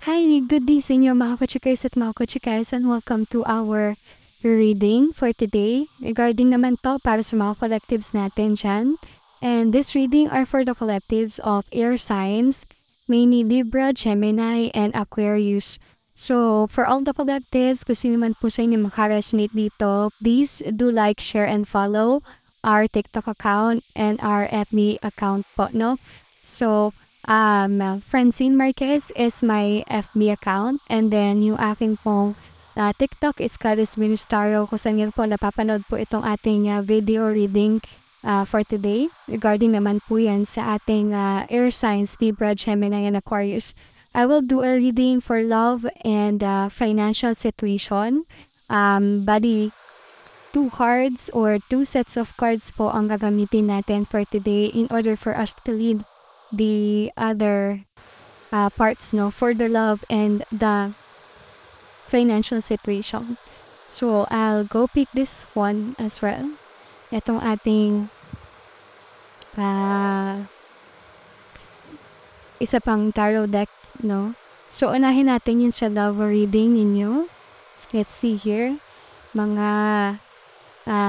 Hi, good day sa inyo mga kachikais at mga kachikais, and welcome to our reading for today. Regarding naman to para sa mga collectives natin dyan. And this reading are for the collectives of air signs, mainly Libra, Gemini, and Aquarius. So, for all the collectives, kung sino man po sa inyo makaresonate dito, please do like, share, and follow our TikTok account and our FB account po, no? So, Francine Marquez is my FB account, and then yung aking pong TikTok is Caris Ministario, kung saan yun po napapanood po itong ating video reading for today. Regarding naman po yan sa ating air signs, Libra, Gemini, and Aquarius. I will do a reading for love and financial situation. Bali, two cards or two sets of cards po ang gagamitin natin for today in order for us to lead the other parts, no, for the love and the financial situation. So, I'll go pick this one as well. Itong ating isa pang tarot deck, no? So, unahin natin yun sa love reading ninyo. Let's see here. Mga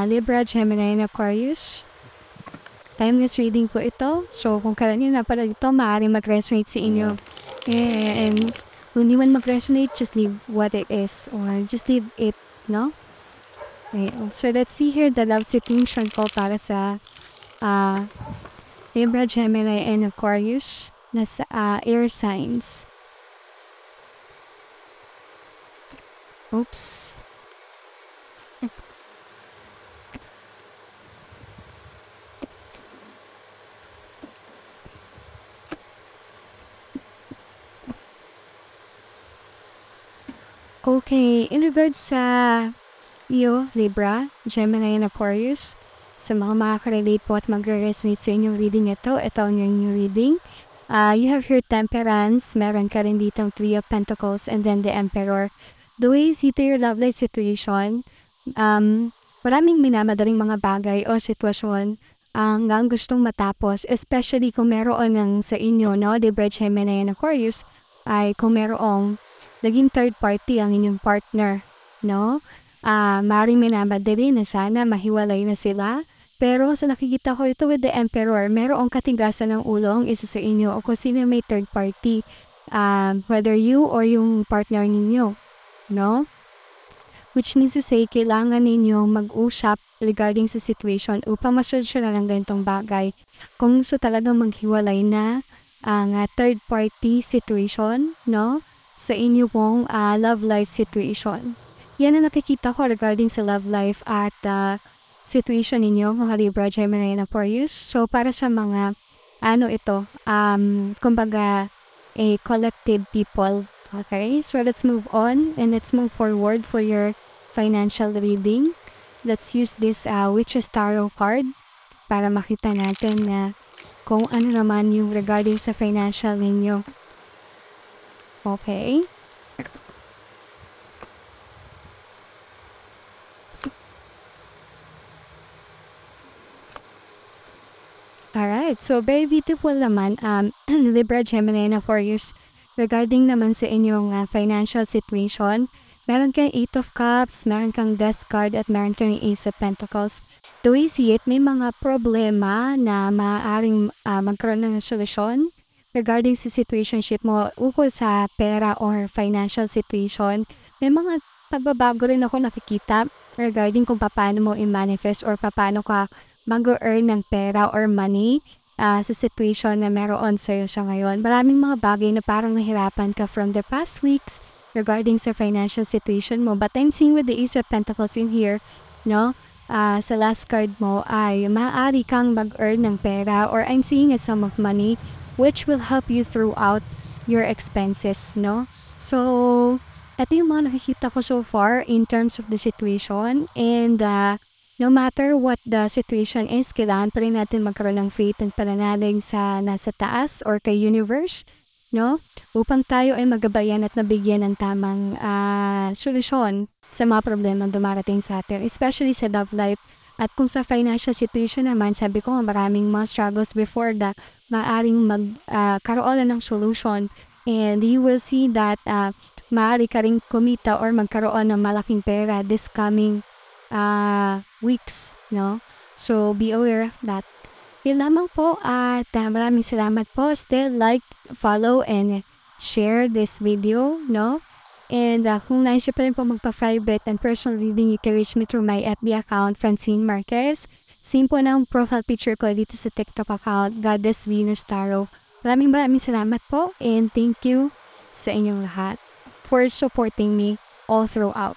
Libra, Gemini, and Aquarius. Timeless reading po ito. So, kung kailan nyo napanood ito, maaaring mag-resonate sa inyo. And kung hindi man mag-resonate, just leave what it is. Or just leave it, no? Okay. So, let's see here the love situation ko para sa Libra, Gemini, and Aquarius na sa air signs. Oops. Okay, in regards sa iyo, Libra, Gemini, and Aquarius, sa mga makaka-relate po at mag-resonate sa inyong reading ito ang inyong reading. You have here Temperance, meron ka rin ditong Three of Pentacles, and then the Emperor. The way you see to your love life situation, maraming minamadaling mga bagay o sitwasyon ang gustong matapos, especially kung meron ng sa inyo, no, Libra, Gemini, and Aquarius, ay kung merong naging third party ang inyong partner, no? Maring minamadali na sana mahiwalay na sila. Pero sa nakikita ko ito with the Emperor, merong katigasan ng ulo ang isa sa inyo o kung sino may third party, whether you or yung partner ninyo, no? Which means to say, kailangan ninyong mag-usap regarding sa situation upang masolusyonan ang ganitong bagay. Kung gusto talagang maghiwalay na ang third party situation, no? Sa inyo pong love life situation. Yan ang nakikita ko regarding sa love life at situation ninyo, mga Libra, Gemini, and Aquarius. So, para sa mga, kumbaga, a collective people. Okay? So, let's move on and let's move forward for your financial reading. Let's use this Witch's Tarot card para makita natin na kung ano naman yung regarding sa financial ninyo. Okay. Alright, so very beautiful naman, Libra, Gemini, and Aquarius, regarding naman sa inyong financial situation. Meron kang 8 of Cups, meron kang Death card, at meron kang Ace of Pentacles. The way you see it, may mga problema na maaaring magkaroon ng solusyon regarding sa situationship mo ukol sa pera or financial situation. May mga pagbabago rin ako nakikita regarding kung paano mo i-manifest or paano ka mag-earn ng pera or money sa situation na meron sa'yo sa ngayon. Maraming mga bagay na parang nahirapan ka from the past weeks regarding sa financial situation mo. But I'm seeing with the Ace of Pentacles in here, no? Sa last card mo ay maaari kang mag-earn ng pera, or I'm seeing a sum of money which will help you throughout your expenses, no? So, ito yung mga nakikita ko so far in terms of the situation, and no matter what the situation is, kailangan pa rin natin magkaroon ng faith and pananalig sa nasa taas or kay universe, no? Upang tayo ay magabayan at nabigyan ng tamang solusyon sa mga problema dumarating sa atin, especially sa love life. At kung sa financial situation naman, sabi ko maraming mga struggles before that maaaring magkaroon ng solution And you will see that maaari ka rin kumita or magkaroon ng malaking pera this coming weeks, no? So, be aware of that. Yun lamang po at maraming salamat po. Still like, follow, and share this video, no? And kung nais nyo pa rin po magpa-private and personal reading, you can reach me through my FB account, Francine Marquez. Same po ng profile picture ko dito sa TikTok account, Goddess Venus Tarot. Maraming salamat po and thank you sa inyong lahat for supporting me all throughout.